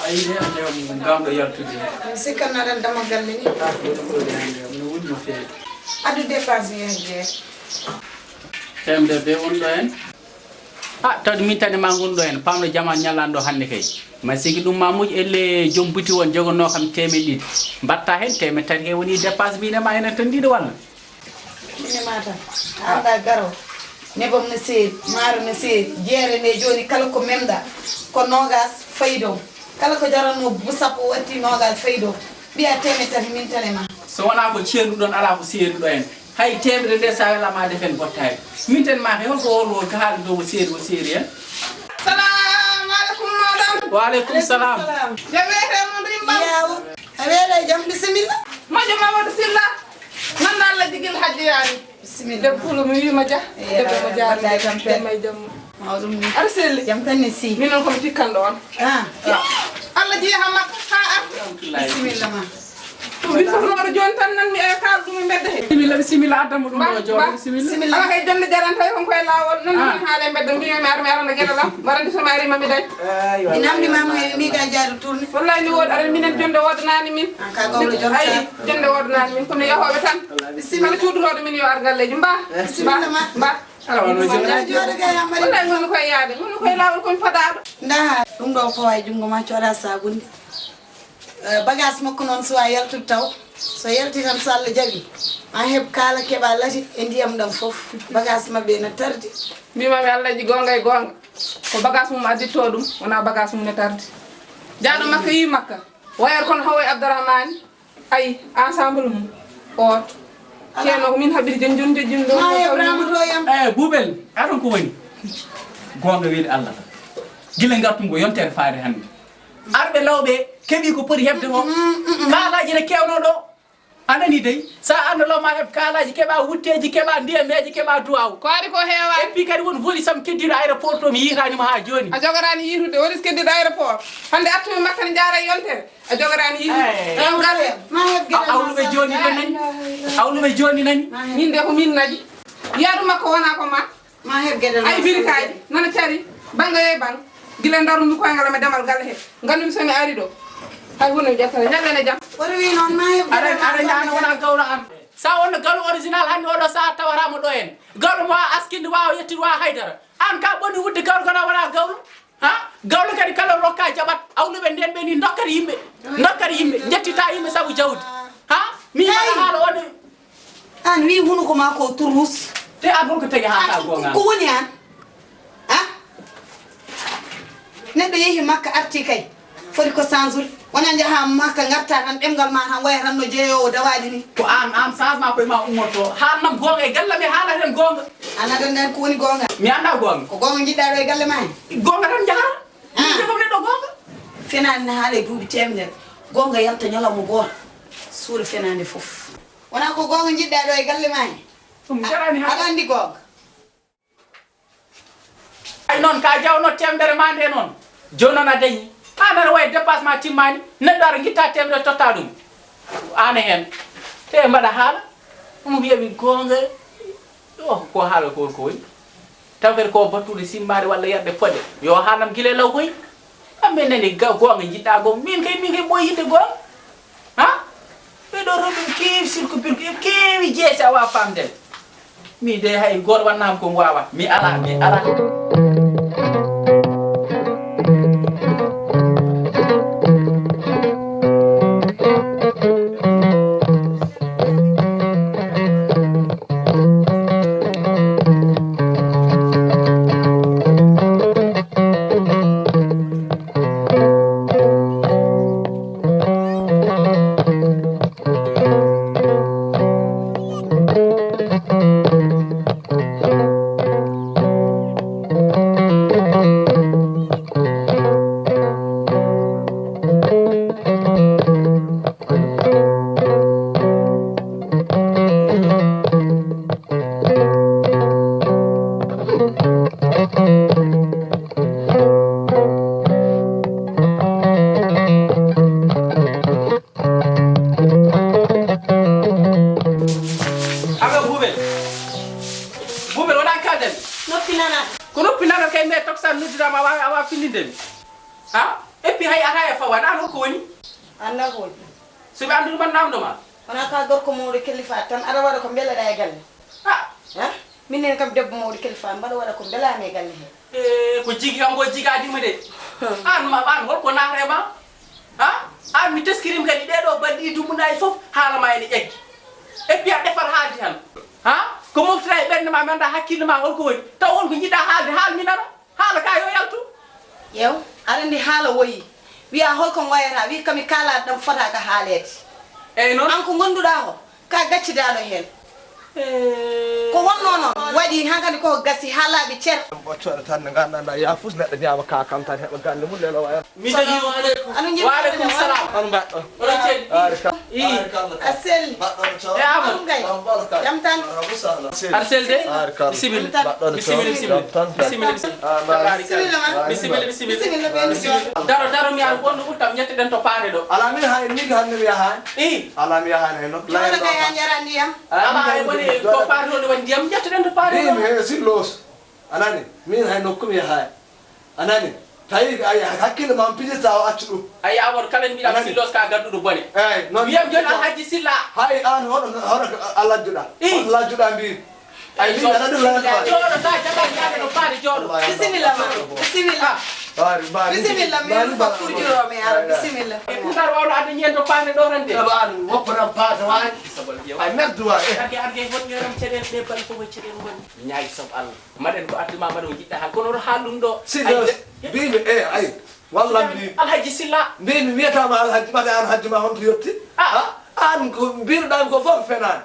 ayi de ande gamdo yaltude sikana dan dama galle ni no wudi no feewi adu dépense je temde be on do en tawde min tane ma gondo en pamno jama nyalando hande kay ma sigi dum mamuj elle jombuti won jogonno kam teme didi batta hen teme tan he woni dépense bi ne ma enen tan didi walla ni mata anda garo nebam ne se maro ne se jere ne joni kala ko memda ko nogas faydo kala ko jarano bu sappo watti nogas faydo biya teme tan min tane ma so wona ko ciendu don ala ko seedu do en hay tembe de sa wala ma defen bottay min tan ma he holko wol ka haal do seedu en Salam alaikum madam. wa alaikum salam Jawete mon rimba. yaw awere jam bismillah Ma jama wad silla. Nan dal la digil hajjiyani. bismillah De pulu mi wi ma ja. De ma ja wallahi kam de may jam. mawdum ni Arsel. jam tan ni si Min on ko tikkan don. Allah ji ha makka ha bismillah ma Min so no jon tan nan mi e kal dum mbedde he. bismillah adamu dum do jodo bismillah Ala kay jonde jaranta ko koy lawol nan min haale mbedde mi mi ar na gedala warande so mari mami day. inamdi mama mi ga jaaru tourni Wallahi ni wod ara minen jonde wodnani min. ka gawlo jonta Ay jonde wodnani min kono yahobe tan. Bismillah cuudurodo min yo ar galleji mba. bismillah ma Mba. jodo ga yamari Wallahi ngono koy yaade ngono koy lawol kon fadaado. nda dum do ko way jungo ma coda sabunde bagage makko non so ay yaltu taw so yalti tan salla jabi a heb kala keba lati e ndiyam dam fof bagage mabbe na tardi Bima mi Allah ji gonga e gonga. Ko bagage mum addi to dum wona bagage mum ne tardi. Jaado makka yi makka. Wayar kon hawoy Abdourahmane ay ensemble mum. O keno min habiri jonjon do. ma heb ramado yam bubel aton ko woni gonga weedi Allah gile ngartum go yontere faade hande arbe lawbe kebi ko pori hebde mo kalaji ne kewno do anani dey sa andalo ma heb kalaji keba wutteji keba ndiyameji keba duwaw Ko ari ko hewa. e pi kadi won voli sam keddira aéroport to mi yitani ma ha joni A jogorani yitude wolis keddi aéroport. Hande attu makka ne jaara yontere. A jogorani yitude. Am galle. ma heb gede awluɓe joni nani awluɓe joni nani Min de ko min naji. Yaadu makko wona ko ma. ma heb gede Ay birikaji nana cari banga e bang. Gila ndaru mi koy ngala me demal galle he. Ngandum so mi ari do. Hay wono jattale ñagane jam. wori wi non ma heb ara ñana wona gawlo am sa wonno gawlo original hande oɗo sa tawarama ɗo en gawlo mo askinde wawa yettude wa haydara an ka ɓonni wudde gawlo gona wona gawlo ha gawlo kadi kala rokka jaɓat awluɓe nden ɓe ni dokkata yimɓe jettita yimɓe saabu jawdi ha mi waɗa haala woni an wi hunu ko ma ko turus te an holko tagi ha ka gonga ko woni an ha neddo yehi makka arti kay foti ko sansul wona jaha makka ngarta tan demgal ma tan waya tan no jeeyowo dawadi ni ko an changement koye ma ummoto haalnam gonga e galle mi haala ten gonga ana dan dan ko woni gonga mi anda gonga ko gonga jidda do e galle ma gonga tan jahara mi jogom neɗɗo gonga fenande haale duubi temedere gonga yalta nyalamo goto suura fenande fof wona ko gonga jidda do e galle ma ɗum jarani ha aɗa andi gonga ay noon ka jawno temedere ma nde noon joni noon a dañi an aɗa wawi dépassement timmani neɗɗo aɗa guitta temedere totta ɗum an hen te mbaɗa haala ɗum wiyaɓi gonga ko haala ko woni taw kadi ko battude simmade walla yerɗe poɗe yo haalnam guila law koy amɓe nani gonga jiɗɗa gonga min kay ɓoy yidde gonga ha ɓeɗo roɗum keewi circupir keewi jeese a wawa famdede mi de hay goto wannama ko wawa mi ala puis hay ataya fawan an ko woni anda ko so be andu man namdo ma wana ka gorko mawɗo kilifa tan aɗa waɗa ko belaɗa e galle ha minen kam debbo mawɗo kilifa mbaɗa waɗa ko belami e galle he ko jigi am go jigadima de an ma an holko nahrema ha an mi teskirim kadi ɗeɗo balɗi dumuɗa e fof haalama ene ƴeggi et puis a defar haaldi tan ha ko moftata e ɓernde ma mi anda hakkille ma holko woni taw wonko jiɗɗa haalde haal mi nana haala ka yo yaltu yew aɗa andi haala woyi wiya holkon wayata wi kami kalaɗo ɗam fota ka haalede eyyi noon an ko gonduɗa ko ka gaccidaɗo hen ko wonno noon waɗi hankadi koko gassi ha laaɓi ceer ɓoccoɗo tan nde gandanɗa yafus neɗɗo ñaama kakam tan heɓa gande mum lelo waya mi jogui waaleykum salam on mbaɗɗo oɗon ceeɗi i a selli e amadou gay jam tan aɗa selde bisimilla bisimilla daro mi ar gonɗo ɓurtam ñetteɗen to paane ɗo ala min hay ni hande mi yahani i ala mi yahani hen joɗo kay a jara ndiyam ama hay woni ko paane ɗo woni ndiyam ñetteɗen to paane ɗo mi he sillos anani min hay nokkumi yahani anani tawi ay hakkille ma pijita o accu ɗum ayi amadou kala mbiɗam sillos ka gadduɗo bone eyyi noon wiyam joni alhaji silla hay an hoɗo a lajjuɗa on lajjuɗa mbimi ay min aɗa ɗum layata jooɗo sa jaɓat yaade no paade jooɗo bisimilla ma bisimilla bisimilla min fakkujiromi ara bisimilla putar wawɗo adda ñeen to paane ɗo tan de an woppanam paata wani ay merduwa arge woni yoram ceɗele ɗe bal fof e ceɗele gonni mi ñaagi saabu allah maɗen ko adduma maɗo jiɗɗa haal kono oto haal ɗum ɗo sillos mbimi ay walla mbimi alhaji silla mbimi wiyatama alhaji mbaɗa an hajji ma honto yetti an ko mbinoɗami ko fof fenani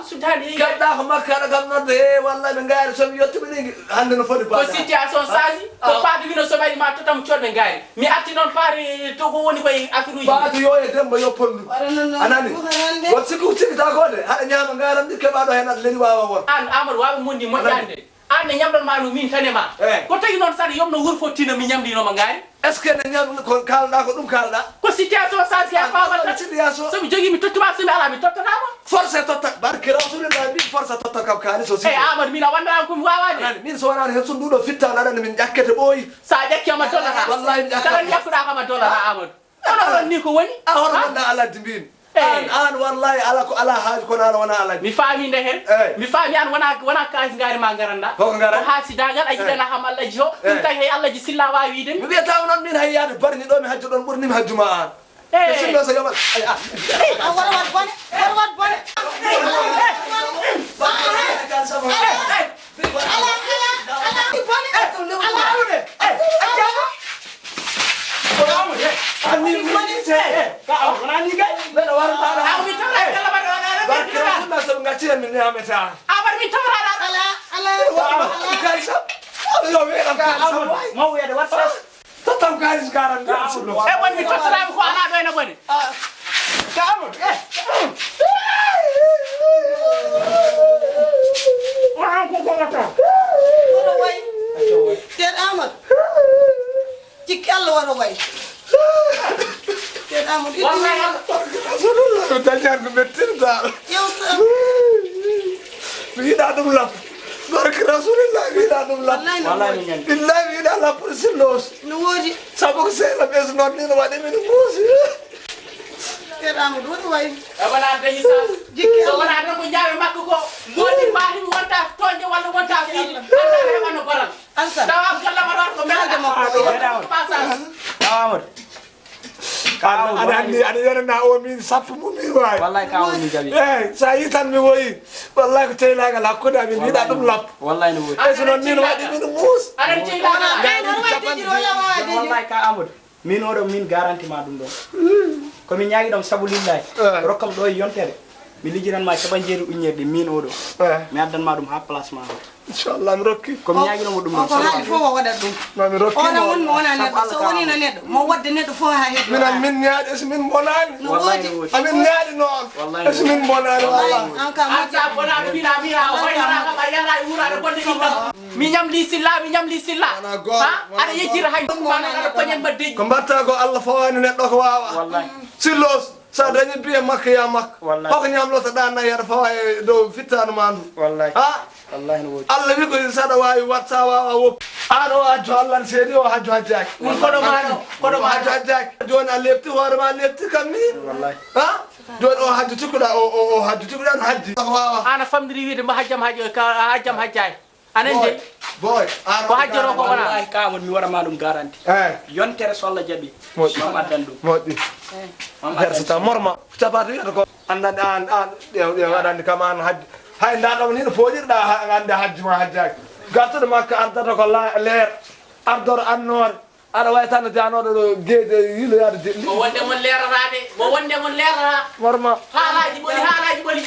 sudani gadɗa ko makka aɗa kam nodde walla ɓe gaari somi yettima ɗi hande no foti ko situation change ko paade wino so waɗi ma totam coɗɓe gaari mi arti noon paari to ko woni koye affaire uji paadu yo e dembo yo pondu anani won sikku cikkita ko de haɗa ñaama garam ɗi keɓaɗo hen aɗa leɗi wawa won an amadou wawa mondi moƴƴande an ne ñamɗonma no min tanema ko tagi noon saɗa yomno wuur fof tina mi ñamdinoma gaari est ce que ne ñam ko kalɗa ko ɗum kalɗa ko situation change ya famata situation somi jogui mi tottuma somi ala mi tottatama force totta barke rasulillah mbi force totta kam kaali so eyi amadou min a wandama komi wawade anani min so wonani hen sunduɗo fittano aɗani min ƴakkete ɓooyi sa ƴakkiyama dollata wallahi kala ƴakkuɗa kama dollata amadou ono ɗon ni ko woni a hoto gonɗa aladdi mbimi an wallahi ala ko ala haaji kono an wona aladdi mi faami nde hen mi faami an wona kalis gaari ma garanɗa koko gara ko haasidagal a jiɗana ham allahji o ɗum tagi hay allahji silla wawi widemi mi wiyatama noon min hay yaade barni ɗo mi hajjo ɗon ɓurnimi hajjuma an e sinno so yoɓat wara wat bone wara wat bone min ñameta abar min tawraɗa mo wiyede watta tottam kalis garan e won mi tottatama ko ala ɗo ene bone ka amadou woto way teɗ amadou cikki allah woto way teɗ amadou dañat ko mettirta yew mi yiɗa ɗum lap barke rasulillah mi yiɗa ɗum lap billahi mi yiɗa lap pour sillos no woodi saabu ko sehla ɓeso noon ni no waɗi min muusi teɗ amadou woto way e wona dañi sa so wona tan ko jaawe makko ko modi mbatimi wonta toñde walla wonta fiiɗi anda heɓano goral alsan tawa gallama ɗon ko Kalde makko meɗa aɗa anndi aɗa yenana o min sappo mum min wawi wallahi ka woni jaɓi eyyi sa yi tan mi woyi wallahi ko tehlagal hakkude amin mi yiɗa ɗum lappo wallahi no woodi e so noon min waɗi min muus aɗa jeylaga wallahi ka amadou min oɗo min garanti ma ɗum ɗon komin ñaagui ɗom saabu lillahi rokkam ɗo e yontere mi lijiranma caɓanjeeri uññirɗe min oɗo mi addanma ɗum ha place ma inchallah mi rokki komi ñaguinomo ɗum ɗon ko haali fof o waɗat ɗum mami rokki oɗa won mo wona neɗɗo so wonino neɗɗo mo wadde neɗɗo fof ha heɗɗo minan min ñaaɗi so min bonani no woodi amin ñaaɗi noon so min bonani wallah an kam asa bonaɗo mina mi ha waynatama yara e wurade bonde ɗiɗɗam mi ñamli silla ha aɗa yejjira hay mana aɗa koñen mbaddeji ko mbatta ko allah fawani neɗɗo ko wawa wallahi sillos sa dañi biye makka ya makka hoko ñamloto ɗa nayi aɗa fawa e dow fittanu ma ndu wallahi ha wallahi no woodi allah wi ko saɗa wawi wat sa wawa woppu ano hajju Allah seedi o hajju hajjaki koɗo ma hajju hajjaki joni a lepti hoore ma lepti kam ni wallahi ha joni o hajju cikkuɗa o hajju cikkuɗa no hajji wawa ana famdiri wiide mbo hajjam hajjay anen de boy ko hajjoro ko wona wallahi ka won mi waɗama ɗum garanti yontere so Allah jaɓi mam addan ɗum moƴƴi hersata morma capati wiyata ko andande an ɗew aɗandi kam an hajji hay ndaɗoma ni no poɗirɗa ande hajji ma hajjaki gartuɗo makka ardata ko leer ardoro annore aɗa way tan janoɗo ɗo gueɗe yiloyade delli mo wonde mon leerata morma haalaji ɓoli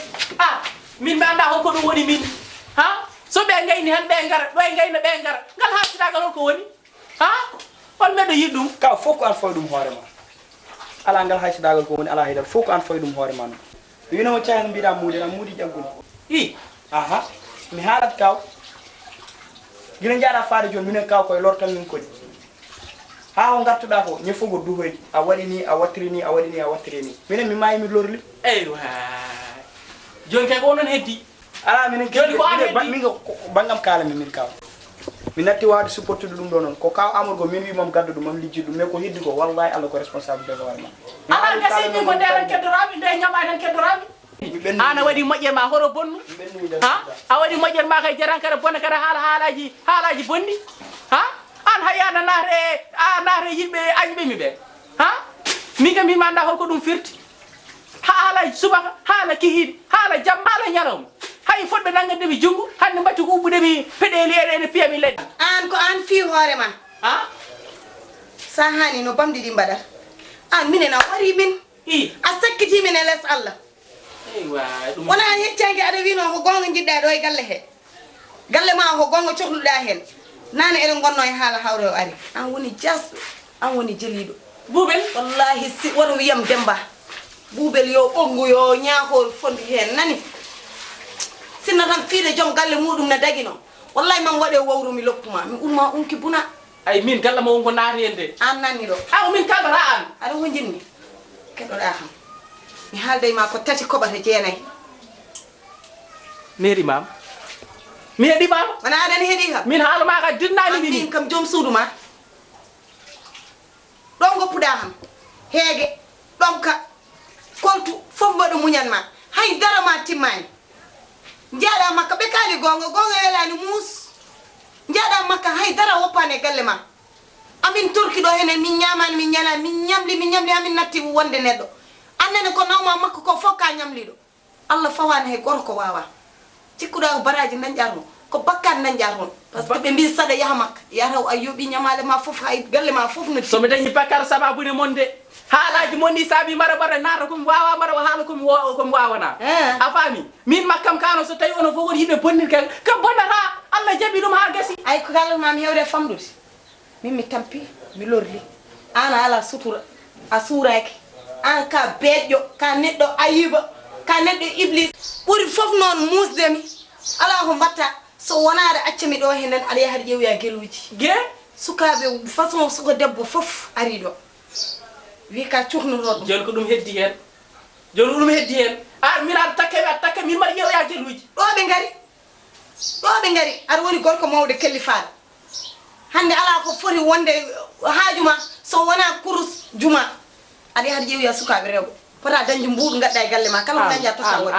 min mi anda holko ɗum woni min ha so ɓe gayni hen ɓe gara ɗo e gayna ɓe gara ngal hassidagal holko woni ha on meɗo yiɗ ɗum ka fof ko an foye ɗum hoorema ala ngal haysidagal ko woni ala haydara fof ko an foye ɗum hoorema noon winomo cahno mbiɗa muudena muudi ƴagguni i aha mi haalat kaw gila jaaɗa faade joni minen kaw koye lortan min kodi ha o gartuɗa ko ñefugo duhoyɗi a waɗi ni a wattiri ni a waɗi ni a wattiri ni minen mi mayi mi lorli eywa joni kay ko onon heddi ala minen joni ko an heddi min bangam kalami min kaw mi natti wawde supportude ɗum ɗo noon ko kaw Amadou go min wimam gaddu ɗum mam lijji ɗum mais ko heddi ko wallahi Allah ko responsabilité ko warma ala gasi min ko nderan keddoraɓe nde ñamani tan keddoraɓe an a waɗi moƴƴere ma horo bonnu ha a waɗi moƴƴere ma kay jaran kada bonna kada haalaji bonni ha an hay ana nahre yimɓe añɓe mi ɓe ha min kam min manda holko ɗum firti haala subaka haala kihiɗe haala jamma haala ñalawma hay fodɓe nangandeɓe junggo hande mbatti ko ubbudeɓe peɗeli ene piyami leɗɗe an ko an fi hoore ma ha sa hani no bamɗiɗi mbaɗat an minen a wari min i a sakkiti min e less Allah eywa ɗum wona heccangue aɗa wino ko gonga jiɗɗa ɗo e galle he galle ma ko gonga cohluɗa hen nane eɗen gonno e haala hawre o ari an woni jasɗo an woni jeliɗo buubel wallahi si woto wiyam Demba buubel yo ɓoggu yo ñaahol fondi hen nani sinno tan fiide joom galle muɗum ne dagino wallahi man waɗe wawru mi loppuma mi umma unki buna ay min galla ma wonko naati hen de an nanni ɗo aw min kaldata an aɗa ho jinmi keɗoɗa kam mi haalday ma ko tati koɓata jeenayyi mi heeɗimama mi heeɗimama wona aɗani heeɗi kam min haalama ka dirnani min mini kam joom suudu ma ɗon goppuɗa kam heege ɗon ka koltu fof mbaɗo muñanma hay darama timmani jaaɗa makka ɓe kaali gonga welani muus jaaɗa makka hay dara woppani e galle ma amin torki ɗo henen min ñamani min ñanani min ñamli amin natti wonde neɗɗo annene ko nawma makko ko fof ka ñamliɗo Allah fawani hay goto ko wawa cikkuɗa ko baraji dañƴa toon ko bakkat dañƴa toon par ce que ɓe mbi saɗa yaaha makka yataw a yooɓi ñamale ma fof hay galle ma fof no somi dañi bakkar sababude mon de haalaji mon ni saabi mbaɗa mbaɗa naata komi wawa mbaɗa haala komi wawana a faami min makkam kano so tawi ono fof woni yimɓe bonnir kam bonnata Allah jaɓi ɗum ha gasi ay ko kallatmami hewde famɗude min mi tampi mi lorli an a ala sutura a suuraki an ka beeƴƴo ka neɗɗo ayiba ka neɗɗo iblis ɓuri fof noon musdemi ala ko mbatta so wonade accami ɗo henen aɗa yaha ƴewya geluji ge sukaɓe façon suko debbo fof ari ɗo wi ka cuhnoto ɗum joni ko ɗum heddi hen joni ɗum heddi hen min aɗa takka min mbaɗa ƴewya geluji ɗo ɓe ngari aɗa woni gorko mawɗo kelli faala hande ala ko foti wonde haajuma so wona kurus juma aɗa yaha ƴewya sukaɓe rewɓe pota dañde mbuɗu gadda e galle ma kala ko dañƴa tota woni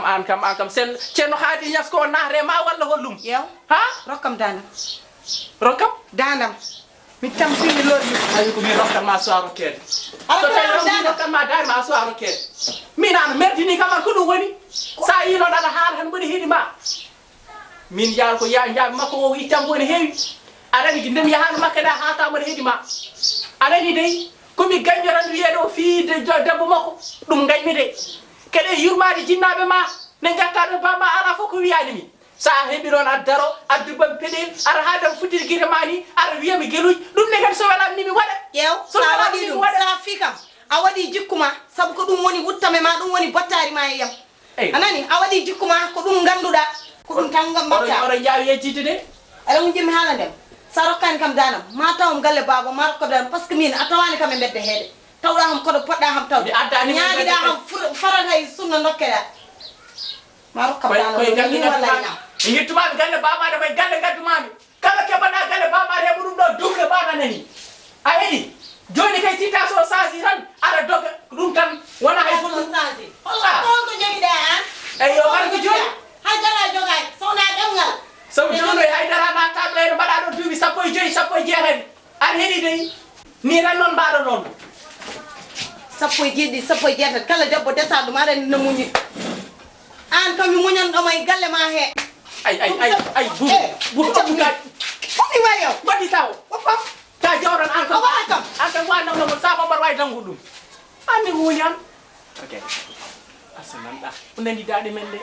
an kam sen ceerno haadi ñas ko naare ma walla hollum yew ha rokkam dandam rokkam dandam mi tampini lordi ayi ko min rokkan ma suwa rokkede so tawi rokkan ma daari ma suwa rokkede min an merdini kam an ko ɗum woni sa yinoɗo aɗa haala tan mboɗi hiiɗi ma min yaal ko jaabi makko o ittam woni heewi aɗani ndem yahano makka ɗa haatama ɗo heeɗi ma aɗani dey komi gañjoran wiyeɗo fiide debbo makko ɗum gañmi de kede yurmade jinnaɓe ma ne gattaɗo bama ala fof ko wiyanimi sa heeɓi noon a daro addubam peɗel aɗa haadam fuddide guite ma ni aɗa wiyami geluji ɗum ne kadi so welami ni mi waɗa ƴeew sa waɗi ɗum sa fi kam a waɗi jikkuma saabu ko ɗum woni wuttame ma ɗum woni bottari ma e yam anani a waɗi jikkuma ko ɗum ganduɗa ko ɗum tan gam mbatta oɗon jaawi yejjide de aɗa mo jimmi haala ndem sa rokkani kam danam ma tawam galle baba ma rokka danam par ce que min a tawani kam e bedde heede tawɗa ham koɗo poɗɗa ham tawde ñaagiɗa ham farat hay sunna dokkeɗa ma rokkam danam koye galle gaddumaɓe galle bamaɗe koye galle gaddumami kala keɓa anani a heɗi joni kay situation change tan aɗa doga ɗum tan wona hay goɗɗum ko jogi ɗa an eyi yo warko joni haydara jogay sowna ɗemgal sabu joni e haydara ma tableɗo mbaɗa ɗo duuɓi 15 17 aɗa heeɗi dey ni tan noon mbaɗo noon 17 17 kala debbo desa ɗum aɗa no muñi an kam mi muñan ɗoma e galle ma he ay buuɗu ɗaɓɓugaji foni wayo waɗi saw ta jawran an kam an kam wa nawno sa ko mbaɗa wawi dangu ɗum anni muñan ok asananɗa o nani daɗe men de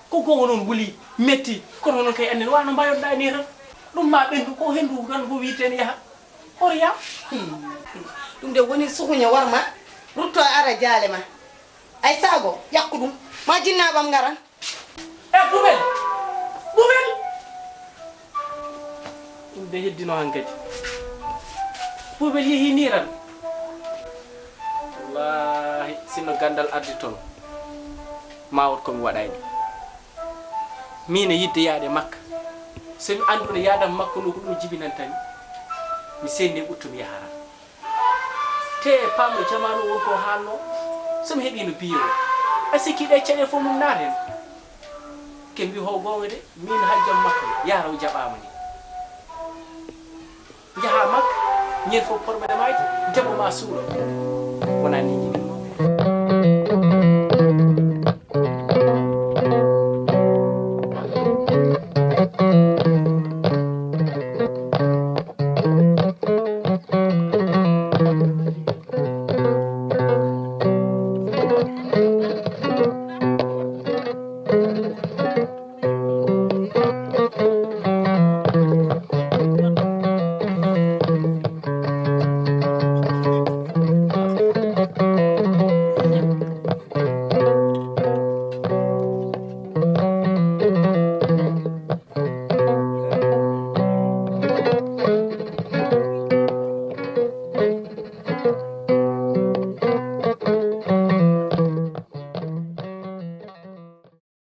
ko gongo noon wuli metti kono noon kay annen wano mbayoɗɗa ni tan ɗum ma ɓendu ko hendu tan ko witen yaha hoto yah ɗum de woni suhuña warma rutto ara jaale ma ay sago ƴakku ɗum ma jinnaɓam ngaran e ɓuɓel ɗum de heddino han kadi ɓuɓel yeehi ni tan wallahi sinno gandal ardi toon ma wot komi waɗani min e yidde yaade makka somi anduno yaadam makko no ko ɗum jibinantami mi sendi ɓuttumi yahara te pamɗo jamanu wonko haalno somi heeɓino biyo a sikki ɗe caɗe fof mum naten ke mbi ho gonga de min hajjam makko yaraw jaɓama ni jaha makka ñen fof pormane maji debbo ma suuɗo wona ni jiɗi